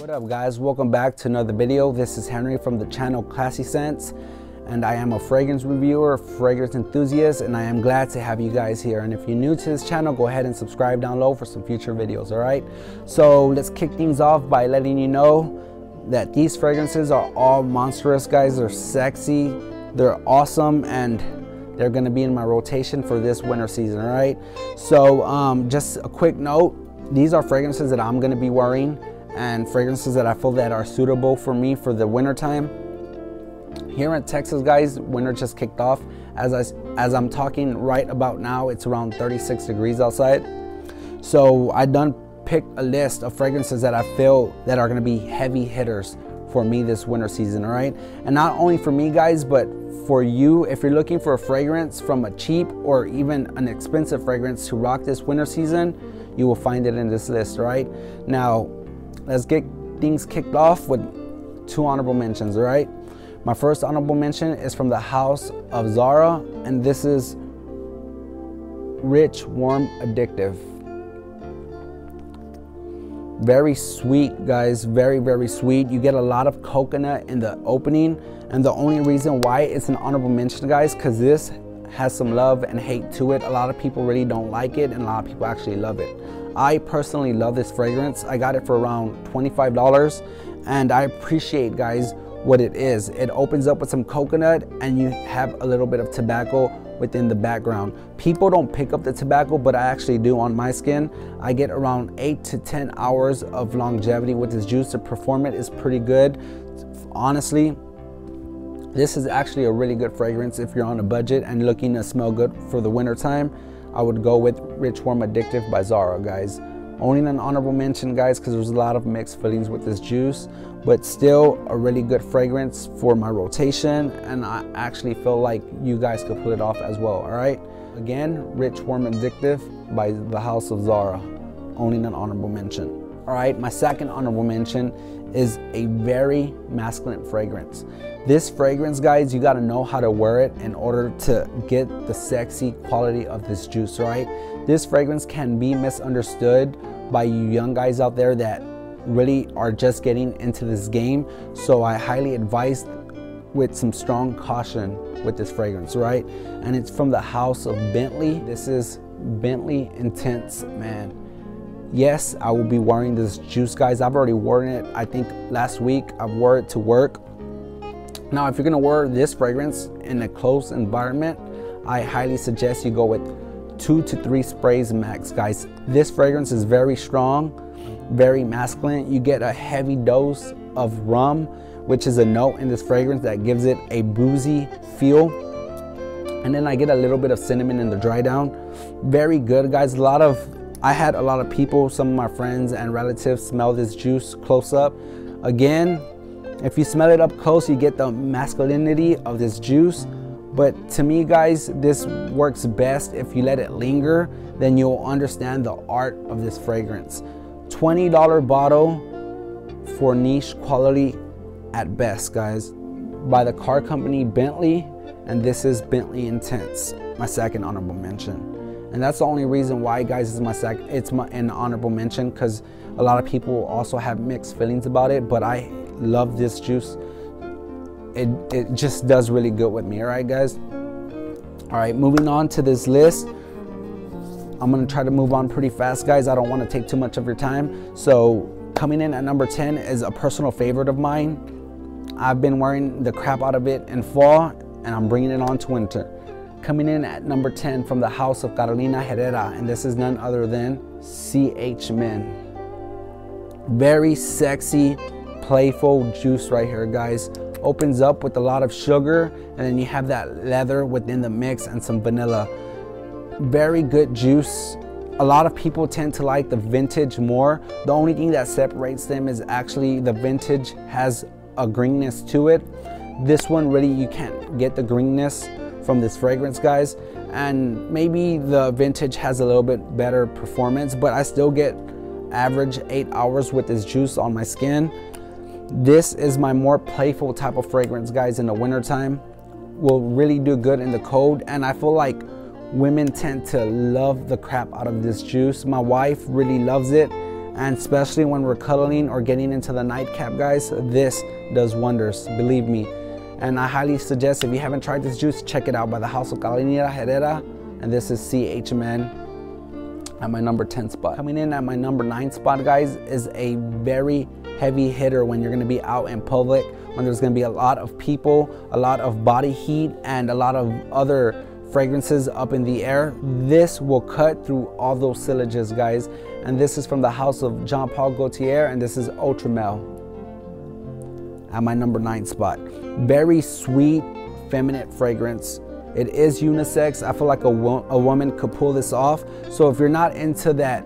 What up guys, welcome back to another video. This is Henry from the channel Classy Scents, and I am a fragrance reviewer, fragrance enthusiast, and I am glad to have you guys here. And if you're new to this channel, go ahead and subscribe down low for some future videos, all right? So let's kick things off by letting you know that these fragrances are all monstrous, guys. They're sexy, they're awesome, and they're gonna be in my rotation for this winter season, all right? So just a quick note, these are fragrances that I'm gonna be wearing and fragrances that I feel that are suitable for me for the winter time. Here in Texas, guys, winter just kicked off. As I'm talking right about now, it's around 36 degrees outside. So I done picked a list of fragrances that I feel that are gonna be heavy hitters for me this winter season, all right? And not only for me, guys, but for you, if you're looking for a fragrance from a cheap or even an expensive fragrance to rock this winter season, you will find it in this list, all right? Now, let's get things kicked off with two honorable mentions, all right? My first honorable mention is from the house of Zara, and this is Rich, Warm, Addictive. Very sweet, guys, very, very sweet. You get a lot of coconut in the opening, and the only reason why it's an honorable mention, guys, because this has some love and hate to it. A lot of people really don't like it, and a lot of people actually love it. I personally love this fragrance. I got it for around $25, and I appreciate, guys, what it is. It opens up with some coconut, and you have a little bit of tobacco within the background. People don't pick up the tobacco, but I actually do on my skin. I get around 8 to 10 hours of longevity with this juice. The performance is pretty good. Honestly, this is actually a really good fragrance if you're on a budget and looking to smell good for the winter time. I would go with Rich, Warm, Addictive by Zara, guys. Only an honorable mention, guys, because there's a lot of mixed feelings with this juice, but still a really good fragrance for my rotation, and I actually feel like you guys could pull it off as well, all right? Again, Rich, Warm, Addictive by the house of Zara. Only an honorable mention. All right, my second honorable mention is a very masculine fragrance. This fragrance, guys, you gotta know how to wear it in order to get the sexy quality of this juice, right? This fragrance can be misunderstood by you young guys out there that really are just getting into this game. So I highly advise with some strong caution with this fragrance, right? And it's from the house of Bentley. This is Bentley Intense, man. Yes, I will be wearing this juice, guys. I've already worn it. I think last week I wore it to work. Now, if you're gonna wear this fragrance in a closed environment, I highly suggest you go with 2 to 3 sprays max, guys. This fragrance is very strong, very masculine. You get a heavy dose of rum, which is a note in this fragrance that gives it a boozy feel. And then I get a little bit of cinnamon in the dry down. Very good, guys. I had a lot of people, some of my friends and relatives, smell this juice close up. Again, if you smell it up close, you get the masculinity of this juice. But to me, guys, this works best if you let it linger, then you'll understand the art of this fragrance. $20 bottle for niche quality at best, guys, by the car company Bentley, and this is Bentley Intense, my second honorable mention. And that's the only reason why, guys, it's an honorable mention, because a lot of people also have mixed feelings about it, but I love this juice. It just does really good with me, all right, guys? All right, moving on to this list. I'm gonna try to move on pretty fast, guys. I don't wanna take too much of your time. So coming in at number 10 is a personal favorite of mine. I've been wearing the crap out of it in fall, and I'm bringing it on to winter. Coming in at number 10 from the house of Carolina Herrera, and this is none other than CH Men. Very sexy, playful juice right here, guys. Opens up with a lot of sugar, and then you have that leather within the mix and some vanilla. Very good juice. A lot of people tend to like the vintage more. The only thing that separates them is actually the vintage has a greenness to it. This one, really, you can't get the greenness from this fragrance, guys, and maybe the vintage has a little bit better performance, but I still get average 8 hours with this juice on my skin. This is my more playful type of fragrance, guys, in the winter time. Will really do good in the cold, and I feel like women tend to love the crap out of this juice. My wife really loves it, And especially when we're cuddling or getting into the nightcap, guys, this does wonders, believe me. And I highly suggest, if you haven't tried this juice, check it out, by the House of Calinera Herrera. And this is CHMN at my number 10 spot. Coming in at my number 9 spot, guys, is a very heavy hitter when you're gonna be out in public, when there's gonna be a lot of people, a lot of body heat, and a lot of other fragrances up in the air. This will cut through all those syllages, guys. And this is from the house of Jean Paul Gaultier, and this is Ultra Malt at my number 9 spot. Very sweet, feminine fragrance. It is unisex. I feel like a woman could pull this off. So if you're not into that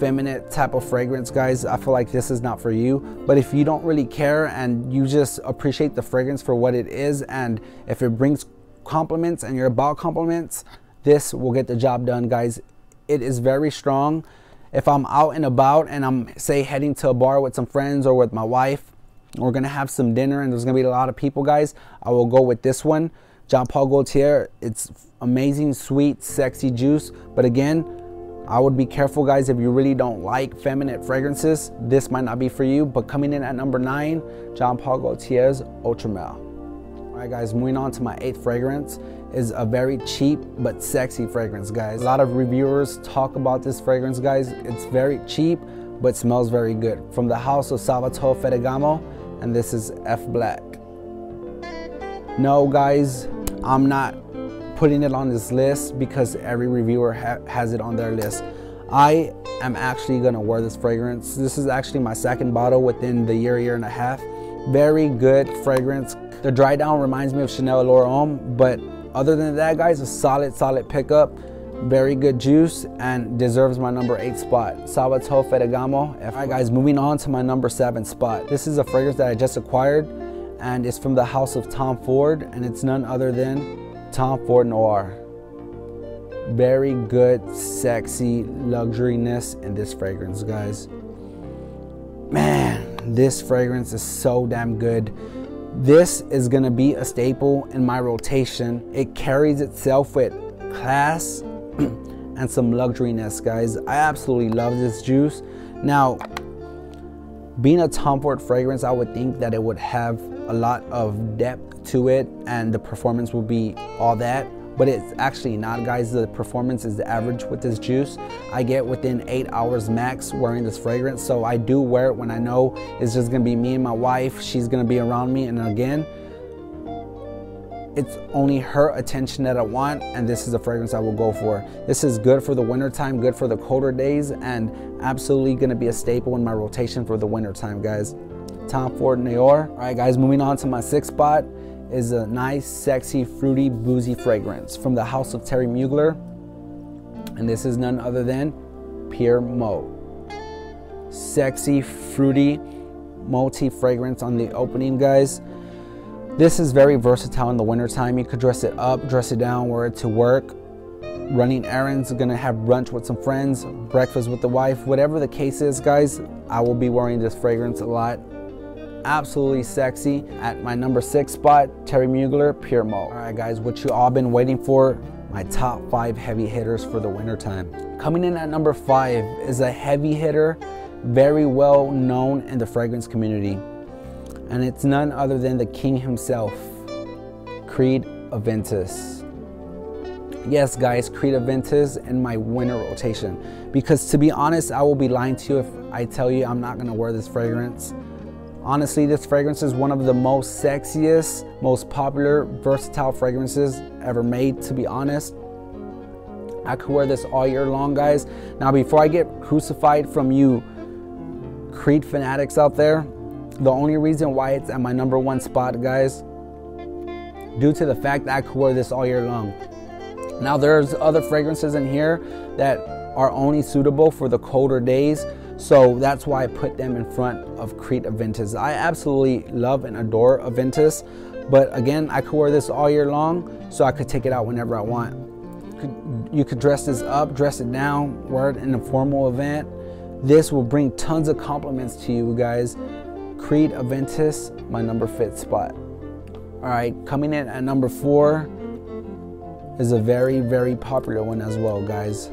feminine type of fragrance, guys, I feel like this is not for you. But if you don't really care and you just appreciate the fragrance for what it is, and if it brings compliments and you're about compliments, this will get the job done, guys. It is very strong. If I'm out and about and I'm, say, heading to a bar with some friends or with my wife, we're gonna have some dinner and there's gonna be a lot of people, guys, I will go with this one, Jean Paul Gaultier. It's amazing, sweet, sexy juice. But again, I would be careful, guys. If you really don't like feminine fragrances, this might not be for you. But coming in at number 9, Jean Paul Gaultier's Ultra Malt. All right, guys, moving on to my 8th fragrance is a very cheap but sexy fragrance, guys. A lot of reviewers talk about this fragrance, guys. It's very cheap but smells very good. From the house of Salvatore Ferragamo, and this is F Black. No, guys, I'm not putting it on this list because every reviewer has it on their list. I am actually gonna wear this fragrance. This is actually my 2nd bottle within the year and a half. Very good fragrance. The dry down reminds me of Chanel L'Or Homme, but other than that, guys, a solid pickup. Very good juice and deserves my number 8 spot. Salvatore Ferragamo. All right, guys, moving on to my number 7 spot. This is a fragrance that I just acquired, and it's from the house of Tom Ford, and it's none other than Tom Ford Noir. Very good, sexy luxuriness in this fragrance, guys. Man, this fragrance is so damn good. This is gonna be a staple in my rotation. It carries itself with class and some luxuriness, guys. I absolutely love this juice. Now, being a Tom Ford fragrance, I would think that it would have a lot of depth to it and the performance will be all that, but it's actually not, guys. The performance is average with this juice. I get within 8 hours max wearing this fragrance, so I do wear it when I know it's just gonna be me and my wife. She's gonna be around me, and again, it's only her attention that I want, and this is a fragrance I will go for. This is good for the winter time, good for the colder days, and absolutely gonna be a staple in my rotation for the winter time, guys. Tom Ford Noir. All right, guys, moving on to my 6th spot is a nice, sexy, fruity, boozy fragrance from the house of Terry Mugler, and this is none other than Pure Malt. Sexy, fruity, malty fragrance on the opening, guys. This is very versatile in the wintertime. You could dress it up, dress it down, wear it to work, running errands, gonna have brunch with some friends, breakfast with the wife, whatever the case is, guys, I will be wearing this fragrance a lot. Absolutely sexy. At my number 6 spot, Terry Mugler, Pure Malt. All right, guys, what you all been waiting for, my top 5 heavy hitters for the wintertime. Coming in at number 5 is a heavy hitter, very well known in the fragrance community. And it's none other than the king himself, Creed Aventus. Yes, guys, Creed Aventus in my winter rotation. Because to be honest, I will be lying to you if I tell you I'm not gonna wear this fragrance. Honestly, this fragrance is one of the most sexiest, most popular, versatile fragrances ever made, to be honest. I could wear this all year long, guys. Now, before I get crucified from you Creed fanatics out there, the only reason why it's at my number 1 spot, guys, due to the fact that I could wear this all year long. Now, there's other fragrances in here that are only suitable for the colder days, so that's why I put them in front of Creed Aventus. I absolutely love and adore Aventus, but again, I could wear this all year long, so I could take it out whenever I want. You could dress this up, dress it down, wear it in a formal event. This will bring tons of compliments to you, guys. Creed Aventus, my number 5th spot. All right, coming in at number 4 is a very, very popular one as well, guys.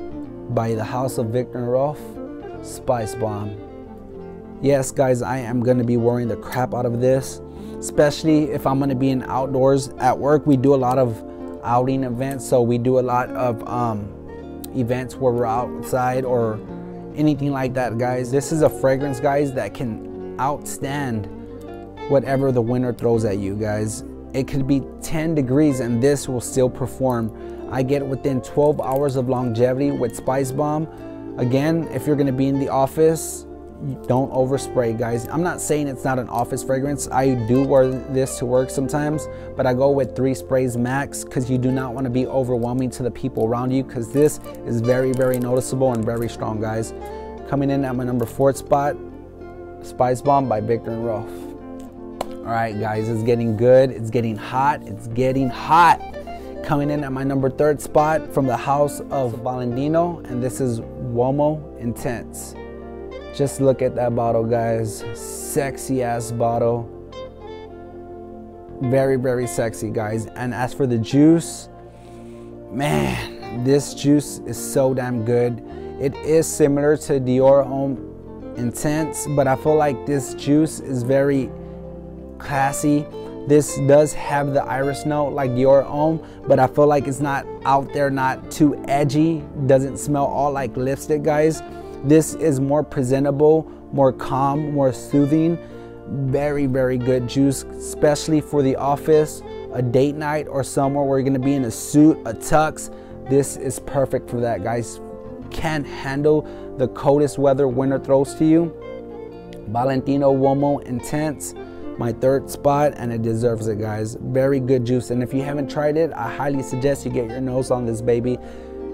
By the house of Victor Rolf, Spicebomb. Yes guys, I am going to be wearing the crap out of this, especially if I'm going to be in outdoors. At work we do a lot of outing events, so we do a lot of events where we're outside or anything like that, guys. This is a fragrance, guys, that can outstand whatever the winter throws at you, guys. It could be 10 degrees and this will still perform. I get within 12 hours of longevity with Spicebomb. Again, if you're going to be in the office, don't overspray, guys. I'm not saying it's not an office fragrance. I do wear this to work sometimes, but I go with 3 sprays max because you do not want to be overwhelming to the people around you, because this is very, very noticeable and very strong, guys. Coming in at my number 4 spot, Spicebomb by Viktor & Rolf. All right, guys, it's getting good. It's getting hot. It's getting hot. Coming in at my number 3rd spot from the house of Valentino, and this is Uomo Intense. Just look at that bottle, guys. Sexy ass bottle. Very, very sexy, guys. And as for the juice, man, this juice is so damn good. It is similar to Dior Homme Intense, but I feel like this juice is very classy. This does have the iris note like Dior Homme, but I feel like it's not out there, not too edgy. Doesn't smell all like lipstick, guys. This is more presentable, more calm, more soothing. Very, very good juice, especially for the office, a date night, or somewhere where you're gonna be in a suit, a tux. This is perfect for that, guys. Can't handle the coldest weather winter throws to you. Valentino Uomo Intense, my 3rd spot, and it deserves it, guys. Very good juice, and if you haven't tried it, I highly suggest you get your nose on this baby.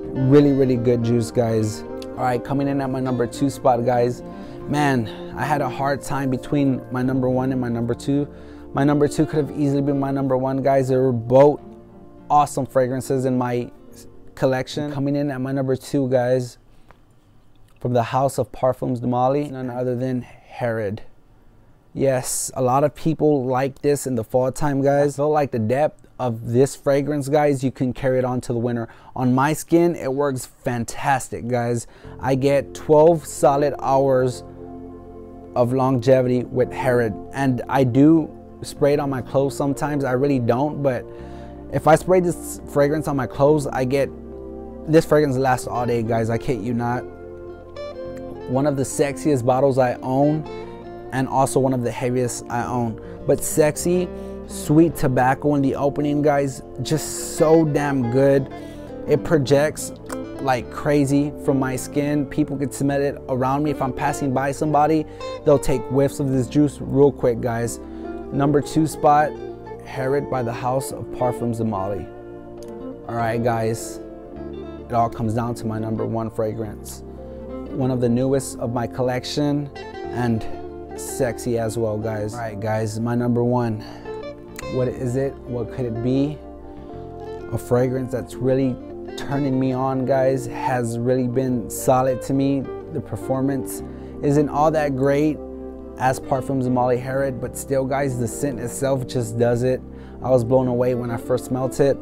Really, really good juice, guys. All right, coming in at my number 2 spot, guys. Man, I had a hard time between my number 1 and my number 2. My number 2 could have easily been my number 1, guys. They were both awesome fragrances in my collection. Coming in at my number 2, guys, from the house of Parfums de Mali, none other than Herod. Yes, a lot of people like this in the fall time, guys. I feel like the depth of this fragrance, guys, you can carry it on to the winter. On my skin, it works fantastic, guys. I get 12 solid hours of longevity with Herod, and I do spray it on my clothes sometimes. I really don't, but if I spray this fragrance on my clothes, I get this fragrance lasts all day, guys. I kid you not. One of the sexiest bottles I own, and also one of the heaviest I own. But sexy, sweet tobacco in the opening, guys, just so damn good. It projects like crazy from my skin. People can smell it around me. If I'm passing by somebody, they'll take whiffs of this juice real quick, guys. Number 2 spot, Herod by the house of Parfums de Mali. All right, guys, it all comes down to my number 1 fragrance. One of the newest of my collection, and sexy as well, guys. All right, guys, my number 1. What is it? What could it be? A fragrance that's really turning me on, guys. Has really been solid to me. The performance isn't all that great as Parfums de Mali Herod, but still, guys, the scent itself just does it. I was blown away when I first smelled it,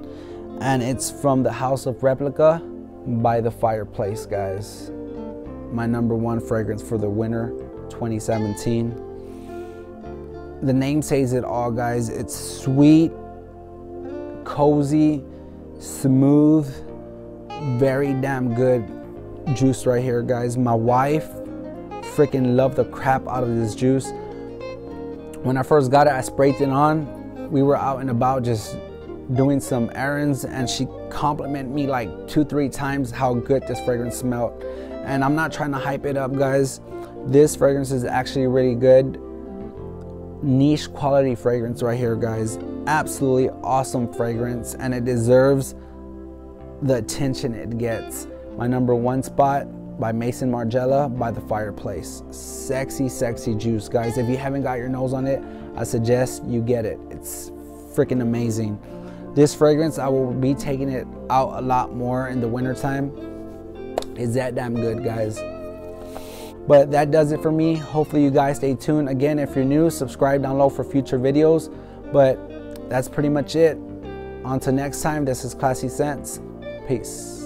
and it's from the house of Replica by the Fireplace, guys. My number 1 fragrance for the winter 2017. The name says it all, guys. It's sweet, cozy, smooth, very damn good juice right here, guys. My wife freaking loved the crap out of this juice. When I first got it, I sprayed it on. We were out and about just doing some errands, and she complimented me like 2-3 times how good this fragrance smelled. And I'm not trying to hype it up, guys. This fragrance is actually really good. Niche quality fragrance right here, guys. Absolutely awesome fragrance, and it deserves the attention it gets. My number 1 spot by Maison Margiela by the Fireplace. Sexy, sexy juice, guys. If you haven't got your nose on it, I suggest you get it. It's freaking amazing. This fragrance, I will be taking it out a lot more in the wintertime. It's that damn good, guys. But that does it for me. Hopefully you guys stay tuned. Again, if you're new, subscribe down low for future videos. But that's pretty much it. Until next time, this is Classy Scents. Peace.